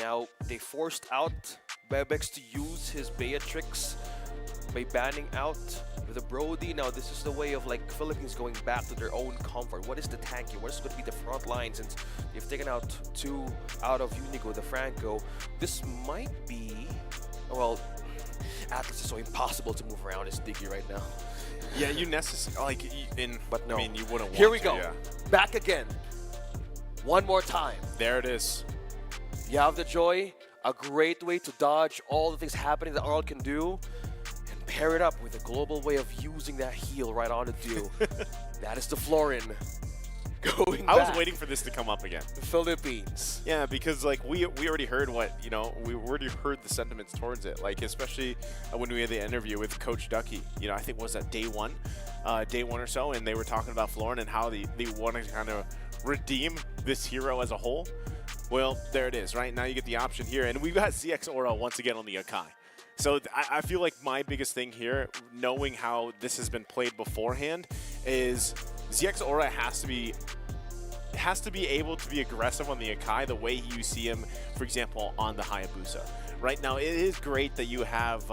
Now, they forced out Bebex to use his Beatrix by banning out the Brody. Now, this is the way of like Philippines going back to their own comfort. What is the tanking? What is going to be the front line since they've taken out 2 out of Unigo, the Franco? This might be, well, Atlas is so impossible to move around as Diggy right now. Yeah, you necessarily, But no. I mean, you wouldn't want Here we to, go. yeah. Back again. One more time. There it is. You have the Joy, a great way to dodge all the things happening that Arl can do, and pair it up with a global way of using that heal right on the Dew. That is the Florin going I was back. waiting for this to come up again. Philippines. Yeah, because like we already heard what, we already heard the sentiments towards it. Like especially when we had the interview with Coach Ducky. I think was that day one or so, and they were talking about Florin and how they want to kind of redeem this hero as a whole. Well, there it is. Right now you get the option here, and we've got ZX Aura once again on the Akai. So I feel like my biggest thing here, knowing how this has been played beforehand, is ZX Aura has to be able to be aggressive on the Akai the way you see him, for example, on the Hayabusa. Right now, it is great that you have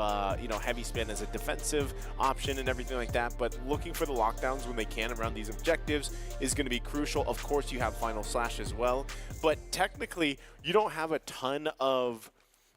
heavy spin as a defensive option and everything like that, but looking for the lockdowns when they can around these objectives is going to be crucial. Of course, you have Final Slash as well, but technically, you don't have a ton of,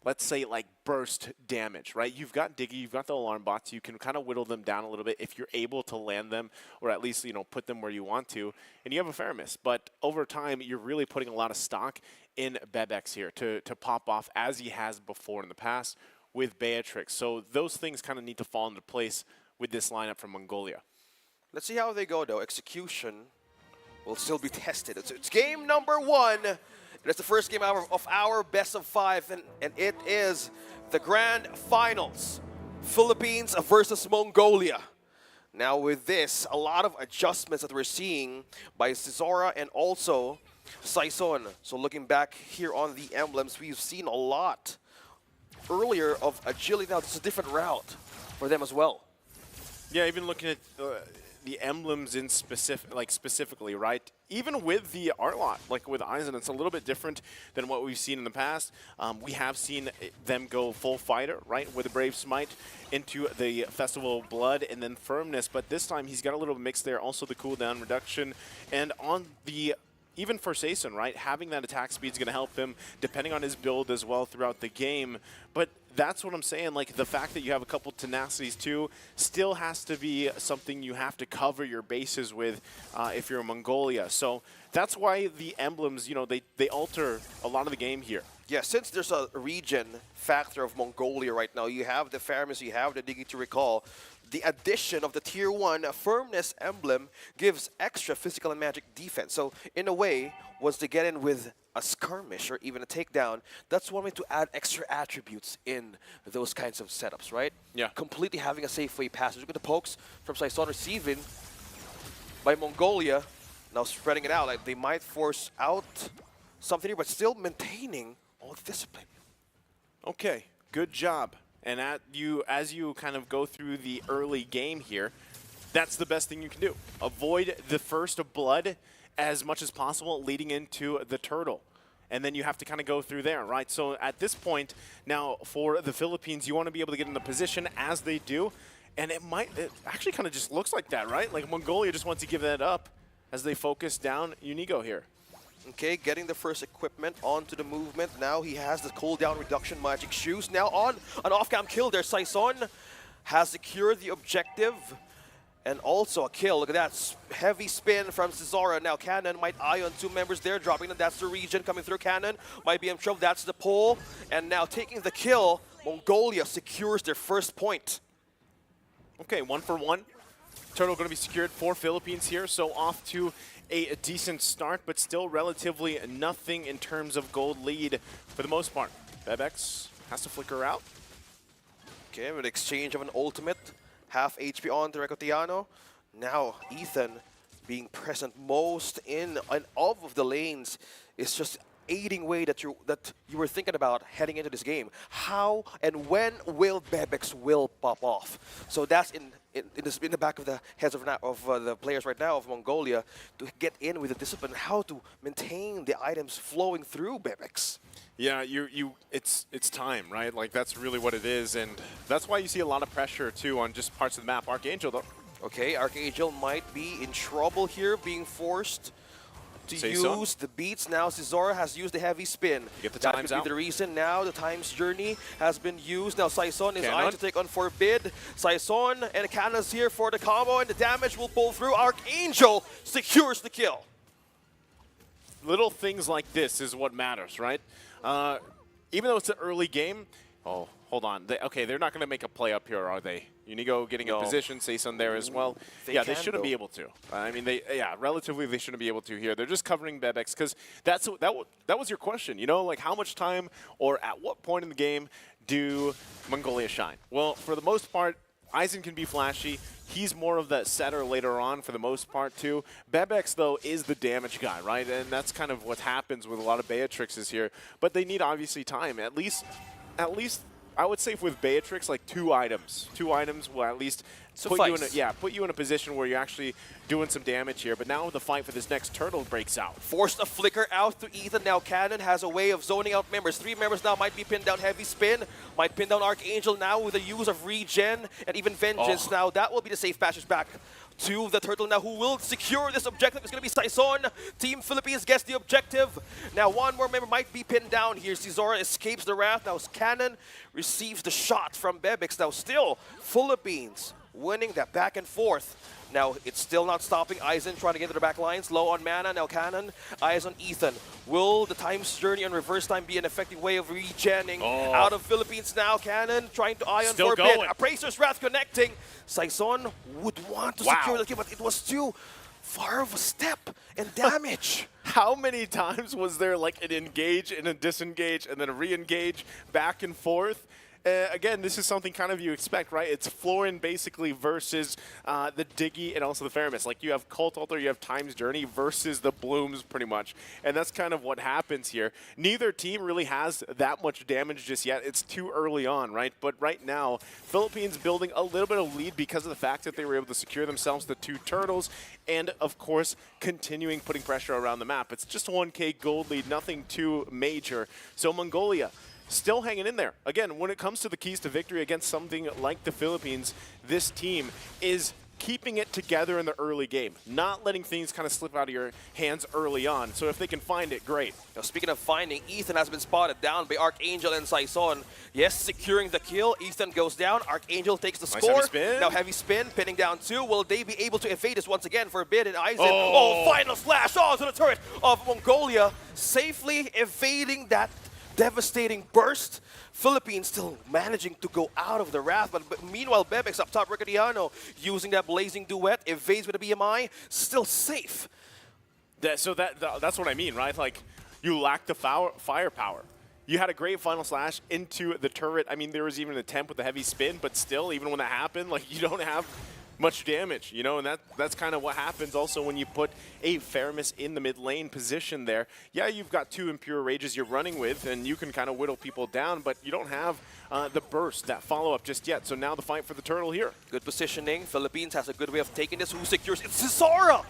let's say, like burst damage, right? You've got Diggy, you've got the alarm bots, you can kind of whittle them down a little bit if you're able to land them, or at least, put them where you want to, and you have a Faramis. But over time, you're really putting a lot of stock in Bebex here to pop off as he has before in the past with Beatrix. So those things kind of need to fall into place with this lineup from Mongolia. Let's see how they go, though. Execution will still be tested. It's game number 1. It's the first game of our best of 5, and it is the grand finals. Philippines versus Mongolia. Now with this, a lot of adjustments that we're seeing by Cesora and also Saison. So looking back here on the emblems, we've seen a lot earlier of agility. Now it's a different route for them as well. Yeah, even looking at the emblems in specifically, right? Even with the art lot, like with Eisen, it's a little bit different than what we've seen in the past. We have seen them go full fighter, right, with the Brave Smite into the Festival of Blood and then Firmness, but this time he's got a little mix there, also the cooldown reduction, and on the even for Saison, right, having that attack speed is going to help him, depending on his build as well throughout the game. But that's what I'm saying, like the fact that you have a couple tenacities too still has to be something you have to cover your bases with if you're in Mongolia. So that's why the emblems, they alter a lot of the game here. Yeah, since there's a region factor of Mongolia right now, you have the Faramis, you have the Diggy to recall. The addition of the Tier 1 Firmness emblem gives extra physical and magic defense. So in a way, once they get in with a skirmish or even a takedown, that's one way to add extra attributes in those kinds of setups, right? Yeah. Completely having a safe way passage. Look at the pokes from Saison receiving by Mongolia. Now spreading it out, like they might force out something here, but still maintaining all the discipline. Okay, good job. And as you kind of go through the early game here, that's the best thing you can do. Avoid the first blood as much as possible leading into the turtle. And then you have to kind of go through there, right? So at this point, now for the Philippines, you want to be able to get in the position as they do. And it actually kind of just looks like that, right? Like Mongolia just wants to give that up as they focus down Unigo here. Okay, getting the first equipment onto the movement. Now he has the cooldown reduction magic shoes. Now on an off-cam kill there. Saison has secured the objective. And also a kill. Look at that heavy spin from Cesora. Now Cannon might eye on 2 members there, dropping them. That's the region coming through. Cannon might be in trouble. That's the pull. And now taking the kill, Mongolia secures their first point. Okay, 1 for 1. Turtle going to be secured for Philippines here. So off to a decent start, but still relatively nothing in terms of gold lead for the most part. Bebex has to flicker out. Okay, with exchange of an ultimate. Half HP on to Recotiano. Now Ethan being present most in and of the lanes is just aiding way that you were thinking about heading into this game. How and when will Bebex will pop off? So that's in in the back of the heads of the players right now of Mongolia to get in with the discipline, how to maintain the items flowing through Bebex. Yeah, it's time, right? Like that's really what it is, and that's why you see a lot of pressure too on just parts of the map. Archangel though. Okay, Archangel might be in trouble here, being forced to use the beats. Now Cesora has used the heavy spin. Get the That times could out. be the reason. Now the times journey has been used. Now Saison is Cannon. eyeing to take on Forbid. Saison and Cannon's here for the combo, and the damage will pull through. Archangel secures the kill. Little things like this is what matters, right? Even though it's an early game, oh, hold on. They're not going to make a play up here, are they? Unigo getting a position, Saison there as well. They shouldn't be able to. I mean, relatively they shouldn't be able to here. They're just covering Bebex because that was your question, you know? Like how much time or at what point in the game do Mongolia shine? Well, for the most part, Eisen can be flashy. He's more of that setter later on for the most part too. Bebex though is the damage guy, right? And that's kind of what happens with a lot of Beatrixes here. But they need obviously time. At least I would say with Beatrix, like 2 items. 2 items will at least put you in a position where you're actually doing some damage here. But now the fight for this next turtle breaks out. Forced a flicker out to Ethan. Now Cannon has a way of zoning out members. 3 members now might be pinned down. Heavy spin might pin down Archangel now with the use of regen and even vengeance. Now that will be the safe passage back to the turtle. Now who will secure this objective? It's going to be Saison. Team Philippines gets the objective. Now 1 more member might be pinned down here. Cesora escapes the wrath. Now Cannon receives the shot from Bebex. Now still Philippines winning that back and forth. Now it's still not stopping. Eisen trying to get to the back lines. Low on mana. Now Cannon. Eyes on Ethan. Will the time's journey on reverse time be an effective way of regenning out of Philippines now? Cannon trying to eye on Still Forbid. going. Appraiser's Wrath connecting. Saison would want to secure the kill, but it was too far of a step and damage. How many times was there like an engage and a disengage and then a re-engage back and forth? Again, this is something kind of you expect, right? It's Florin basically versus the Diggy and also the Faramis. Like you have Cult Altar, you have Time's Journey versus the Blooms pretty much. And that's kind of what happens here. Neither team really has that much damage just yet. It's too early on, right? But right now, Philippines building a little bit of lead because of the fact that they were able to secure themselves the 2 turtles and, of course, continuing putting pressure around the map. It's just a 1K gold lead, nothing too major. So Mongolia still hanging in there. Again, when it comes to the keys to victory against something like the Philippines, this team is keeping it together in the early game, not letting things kind of slip out of your hands early on. So if they can find it, great. Now, speaking of finding, Ethan has been spotted down by Archangel and Saison. Yes, securing the kill. Ethan goes down. Archangel takes the score. Heavy spin. Now heavy spin, pinning down 2. Will they be able to evade this once again? Forbid and Eisen. Oh, final slash onto the turret of Mongolia, safely evading that devastating burst. Philippines still managing to go out of the wrath, but meanwhile Bebex up top, Ricardiano using that blazing duet, evades with a BMI, still safe. That's what I mean, right? Like you lack the firepower. You had a great final slash into the turret. I mean, there was even an attempt with the heavy spin, but still, even when that happened, like you don't have much damage, you know, and that's kind of what happens also when you put a Faramis in the mid lane position there. Yeah, you've got 2 Impure Rages you're running with, and you can kind of whittle people down, but you don't have the burst, that follow-up just yet. So now the fight for the turtle here. Good positioning. Philippines has a good way of taking this. Who secures it? Cesora!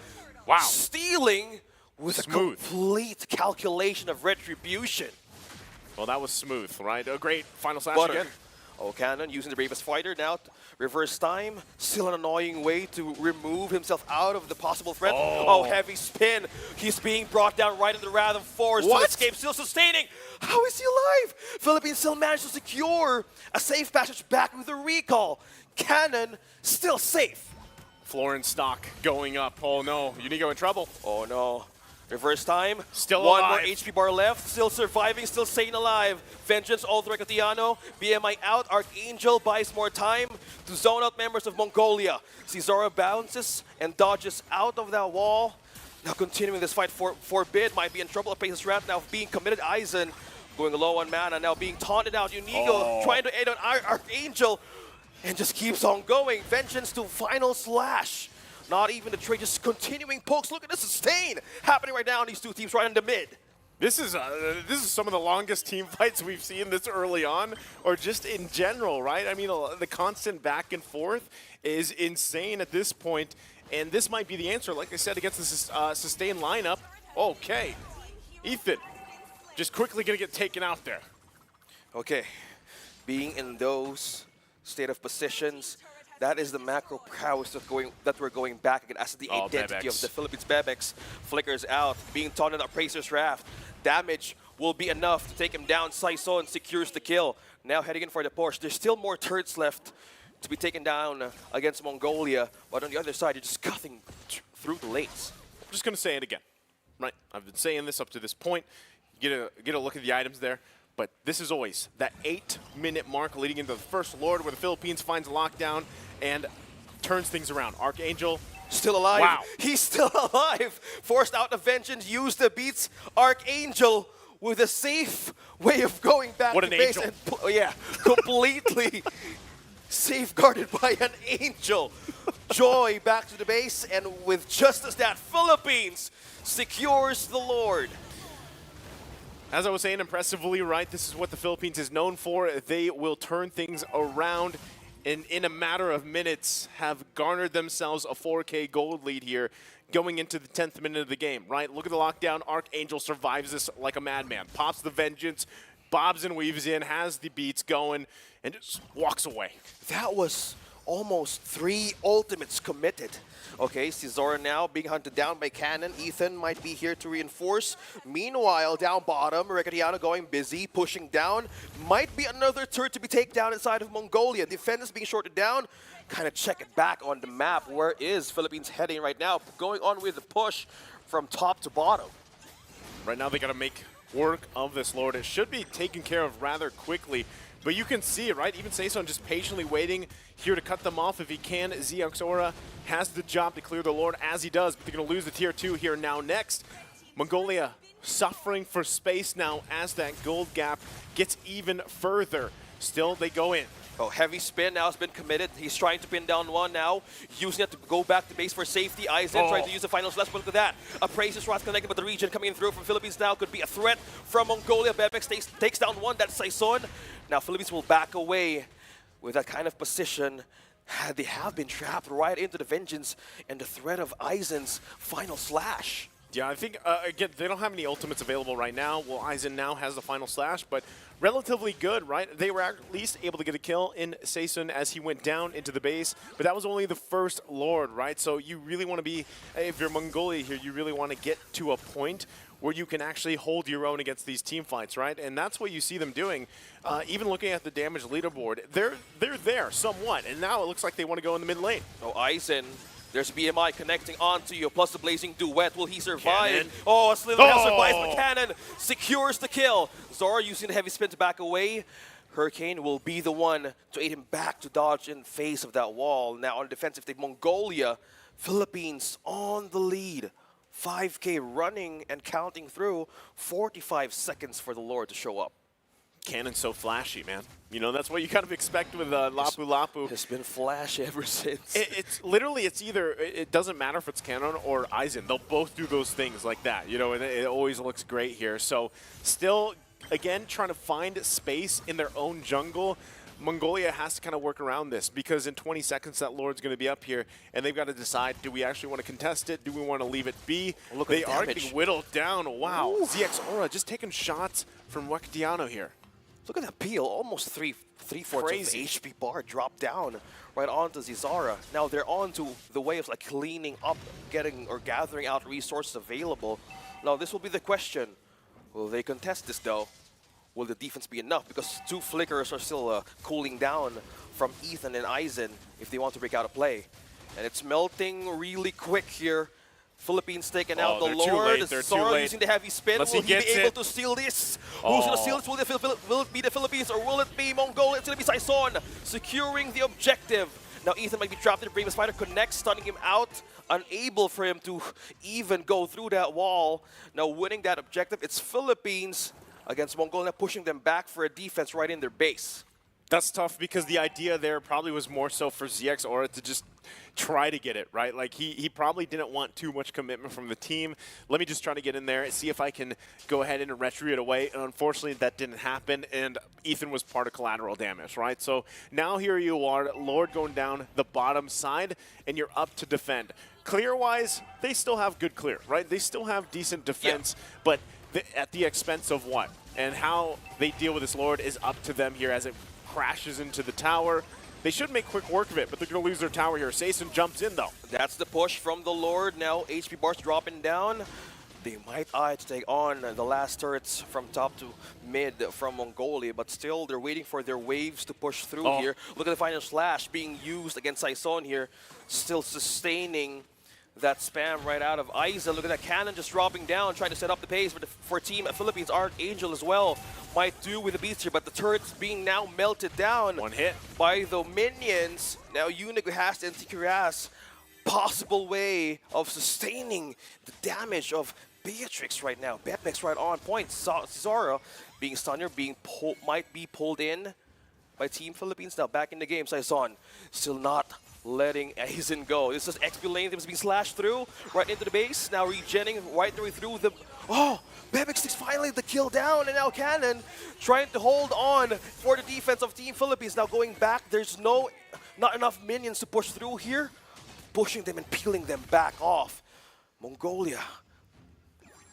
Wow. Stealing with a complete calculation of retribution. Well, that was smooth, right? A great final slash again. Cannon using the Bravest Fighter now. Reverse time. Still an annoying way to remove himself out of the possible threat. Heavy spin. He's being brought down right in the wrath of force. Still escape, still sustaining. How is he alive? Philippines still managed to secure a safe passage back with a recall. Cannon still safe. Florin stock going up. Oh no, Unigo in trouble. Oh no. Reverse time. Still One alive. more HP bar left. Still surviving. Still staying alive. Vengeance all through Ricardiano. BMI out. Archangel buys more time to zone out members of Mongolia. Cesora bounces and dodges out of that wall. Now continuing this fight. Forbid might be in trouble. Appraiser's Wrath now being committed. Eisen going low on mana. Now being taunted out. Unigo trying to aid on Archangel. And just keeps on going. Vengeance to final slash. Not even the trade, just continuing pokes. Look at the sustain happening right now on these 2 teams right in the mid. This is some of the longest team fights we've seen this early on, or just in general, right? I mean, the constant back and forth is insane at this point, and this might be the answer, like I said, against this sustained lineup. Okay, Ethan, just quickly going to get taken out there. Okay, being in those state of positions, that is the macro prowess that we're going back again as the identity of the Philippines. Bebex flickers out, being taunted at Appraiser's Raft. Damage will be enough to take him down. Saison secures the kill. Now heading in for the push. There's still more turrets left to be taken down against Mongolia, but on the other side, you're just cutting through the lanes. I'm just going to say it again, right? I've been saying this up to this point. You get a look at the items there. But this is always that 8-minute mark leading into the first Lord where the Philippines finds lockdown and turns things around. Archangel still alive. Wow. He's still alive. Forced out of vengeance, used the beats. Archangel with a safe way of going back to base. And yeah, completely safeguarded by an angel. Joy back to the base, and with just as that, Philippines secures the Lord. As I was saying, impressively, right? This is what the Philippines is known for. They will turn things around and in a matter of minutes have garnered themselves a 4K gold lead here going into the 10th minute of the game, right? Look at the lockdown. Archangel survives this like a madman. Pops the vengeance, bobs and weaves in, has the beats going, and just walks away. That was almost 3 ultimates committed. Okay, Cesar now being hunted down by Cannon. Ethan might be here to reinforce. Meanwhile, down bottom, Recadiano going busy, pushing down. Might be another turret to be taken down inside of Mongolia. Defenders being shorted down. Kind of check it back on the map. Where is Philippines heading right now? Going on with the push from top to bottom. Right now they got to make work of this Lord. It should be taken care of rather quickly. But you can see it, right? Even Saison just patiently waiting here to cut them off if he can. Ziaxora has the job to clear the Lord as he does, but they're going to lose the tier 2 here now next. Mongolia suffering for space now as that gold gap gets even further. Still, they go in. Oh, heavy spin now has been committed. He's trying to pin down one now, using it to go back to base for safety. Aizen trying to use the finals. Let's look at that. Appraiser's Wrath connected, but the region coming in through from Philippines now could be a threat from Mongolia. Bebex takes down one. That's Saison. Now Philippines will back away with that kind of position. They have been trapped right into the vengeance and the threat of Aizen's final slash. Yeah, I think, again, they don't have any ultimates available right now. Well, Aizen now has the final slash, but relatively good, right? They were at least able to get a kill in Saison as he went down into the base, but that was only the first Lord, right? So you really want to be, if you're Mongolia here, you really want to get to a point where you can actually hold your own against these team fights, right? And that's what you see them doing. Even looking at the damage leaderboard, they're there somewhat, and now it looks like they want to go in the mid lane. Oh, Aizen. There's BMI connecting onto you, plus the Blazing Duet. Will he survive? Cannon. Oh, a Slither now survives, but Cannon secures the kill. Zora using the heavy spin to back away. Hurricane will be the one to aid him back to dodge in face of that wall. Now on the defensive, the Mongolia, Philippines on the lead. 5K running and counting through. 45 seconds for the Lord to show up. Cannon's so flashy, man. You know, that's what you kind of expect with Lapu Lapu. It's been flashy ever since. It's literally, it's either, it doesn't matter if it's Cannon or Aizen. They'll both do those things like that, you know, and it always looks great here. So still, again, trying to find space in their own jungle. Mongolia has to kind of work around this because in 20 seconds that Lord's going to be up here and they've got to decide, do we actually want to contest it? Do we want to leave it be? Look they at the are damage. getting whittled down. Wow. Ooh. Ziaxora just taking shots from Recadiano here. Look at that peel, almost three-fourths of the HP bar dropped down right onto Zizara. Now they're on to the way of like cleaning up, getting or gathering out resources available. Now this will be the question. Will they contest this though? Will the defense be enough? Because 2 flickers are still cooling down from Ethan and Aizen if they want to break out a play. And it's melting really quick here. Philippines taking out the Lord. Zora using the heavy spin. Will he be able to steal this? Who's going to steal this? Will it be the Philippines or will it be Mongolia? It's going to be Saison securing the objective. Now Ethan might be trapped in the Brave Spider. Connects, stunning him out. Unable for him to even go through that wall. Now winning that objective, it's Philippines against Mongolia, pushing them back for a defense right in their base. That's tough because the idea there probably was more so for Ziaxora to just try to get it, right? Like he probably didn't want too much commitment from the team. Let me just try to get in there and see if I can go ahead and retrie it away. And unfortunately, that didn't happen, and Ethan was part of collateral damage, right? So now here you are, Lord going down the bottom side, and you're up to defend. Clear-wise, they still have good clear, right? They still have decent defense, but at the expense of what? And how they deal with this Lord is up to them here as it crashes into the tower. They should make quick work of it, but they're going to lose their tower here. Sason jumps in, though. That's the push from the Lord. Now HP bars dropping down. They might eye to take on the last turrets from top to mid from Mongolia, but still they're waiting for their waves to push through here. Look at the final slash being used against Saison here, still sustaining that spam right out of Isa. Look at that cannon just dropping down, trying to set up the pace for Team Philippines. Archangel as well might do with the beast here, but the turret's being now melted down. One hit by the minions. Now Unique has to NTQRS. Possible way of sustaining the damage of Beatrix right now. Bebex right on point. Zara being stunned here, might be pulled in by Team Philippines. Now back in the game. Saison still not letting Aizen go. This is XP lane. It's being slashed through right into the base. Now regenning right the way through the... Oh! Bebex is finally the kill down, and now Cannon trying to hold on for the defense of Team Philippines. Now going back, there's not enough minions to push through here. Pushing them and peeling them back off. Mongolia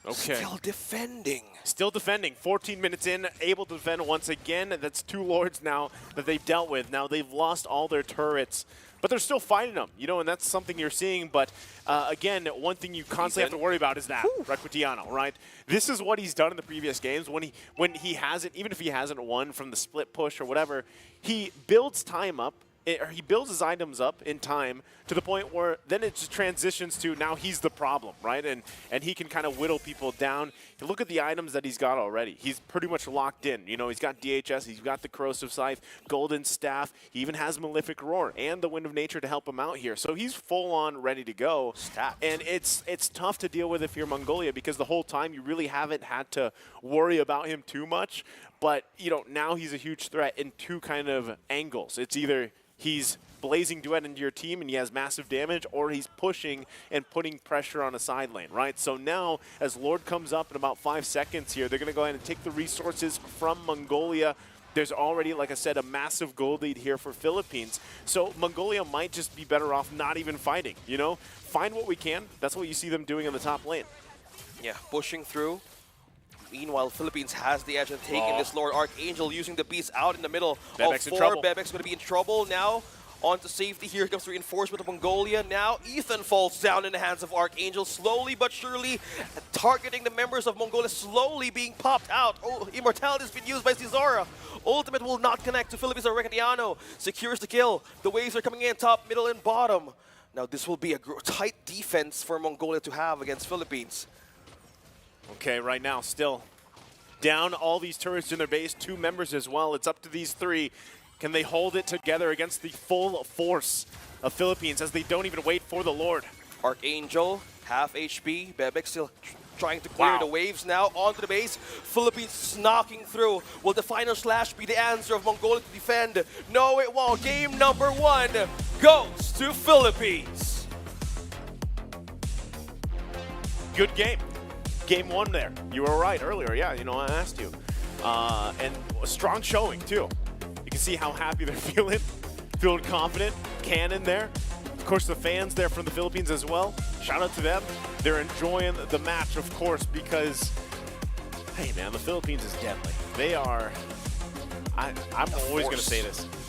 still defending. Still defending. 14 minutes in, able to defend once again. That's 2 Lords now that they've dealt with. Now they've lost all their turrets, but they're still fighting them, you know, and that's something you're seeing. But again, one thing you constantly have to worry about is that Requitiano, right? This is what he's done in the previous games when he hasn't, even if he hasn't won from the split push or whatever, he builds time up. He builds his items up in time to the point where then it just transitions to now he's the problem, right? And he can kind of whittle people down. You look at the items that he's got already. He's pretty much locked in. You know, he's got DHS, he's got the Corrosive Scythe, Golden Staff. He even has Malefic Roar and the Wind of Nature to help him out here. So he's full on ready to go. Stats. And it's tough to deal with if you're Mongolia because the whole time you really haven't had to worry about him too much. But, you know, now he's a huge threat in 2 kind of angles. It's either he's blazing duet into your team and he has massive damage, or he's pushing and putting pressure on a side lane, right? So now, as Lord comes up in about 5 seconds here, they're going to go ahead and take the resources from Mongolia. There's already, like I said, a massive gold lead here for Philippines. So Mongolia might just be better off not even fighting, you know? Find what we can. That's what you see them doing in the top lane. Yeah, pushing through. Meanwhile, Philippines has the edge and taking this Lord. Archangel using the beast out in the middle Bebex of 4. in trouble. Bebex going to be in trouble now. On to safety. Here comes the reinforcement of Mongolia. Now Ethan falls down in the hands of Archangel. Slowly but surely targeting the members of Mongolia. Slowly being popped out. Oh, Immortality has been used by Cesara. Ultimate will not connect to Philippines. Requitiano secures the kill. The waves are coming in top, middle, and bottom. Now this will be a tight defense for Mongolia to have against Philippines. Okay, right now, still down all these turrets in their base, 2 members as well. It's up to these 3. Can they hold it together against the full force of Philippines as they don't even wait for the Lord? Archangel, half HP. Bebex still trying to clear the waves now onto the base. Philippines knocking through. Will the final slash be the answer of Mongolia to defend? No, it won't. Game number 1 goes to Philippines. Good game. Game 1 there. You were right earlier. Yeah, you know, I asked you. And a strong showing, too. You can see how happy they're feeling confident. Cannon there. Of course, the fans there from the Philippines as well. Shout out to them. They're enjoying the match, of course, because, hey, man, the Philippines is deadly. They are, I'm always going to say this,